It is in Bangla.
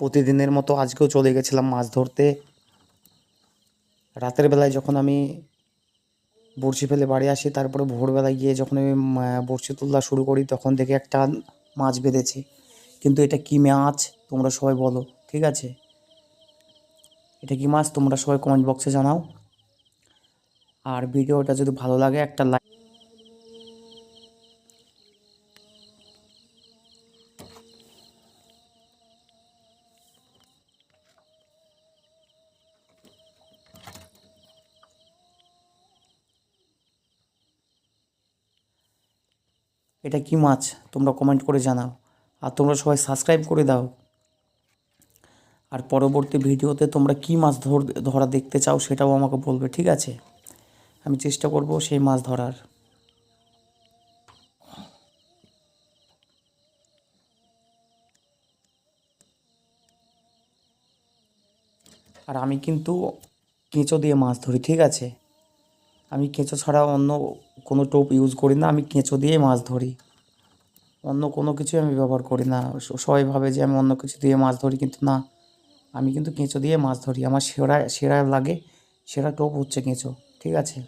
প্রতিদিনের মতো আজকেও চলে গেছিলাম মাছ ধরতে। রাতের বেলায় যখন আমি বড়শি ফেলে বাড়ি আসি, তারপরে ভোরবেলায় গিয়ে যখন আমি বড়শি তোলা শুরু করি, তখন দেখি একটা মাছ বেঁধেছে। কিন্তু এটা কী মাছ তোমরা সবাই বলো, ঠিক আছে? এটা কী মাছ তোমরা সবাই কমেন্ট বক্সে জানাও। আর ভিডিওটা যদি ভালো লাগে একটা লাইক। এটা কী মাছ তোমরা কমেন্ট করে জানাও। আর তোমরা সবাই সাবস্ক্রাইব করে দাও। আর পরবর্তী ভিডিওতে তোমরা কী মাছ ধরা দেখতে চাও সেটাও আমাকে বলবে, ঠিক আছে? আমি চেষ্টা করব সেই মাছ ধরার। আর আমি কিন্তু কেঁচো দিয়ে মাছ ধরি, ঠিক আছে? আমি কেঁচো ছাড়া অন্য কোনো টোপ ইউজ করি না, আমি কেঁচো দিয়েই মাছ ধরি। অন্য কোনো কিছুই আমি ব্যবহার করি না। সবাই ভাবে যে আমি অন্য কিছু দিয়ে মাছ ধরি, কিন্তু না, আমি কিন্তু কেঁচো দিয়ে মাছ ধরি। আমার সেরা সেরা লাগে, সেরা টোপ হচ্ছে কেঁচো, ঠিক আছে?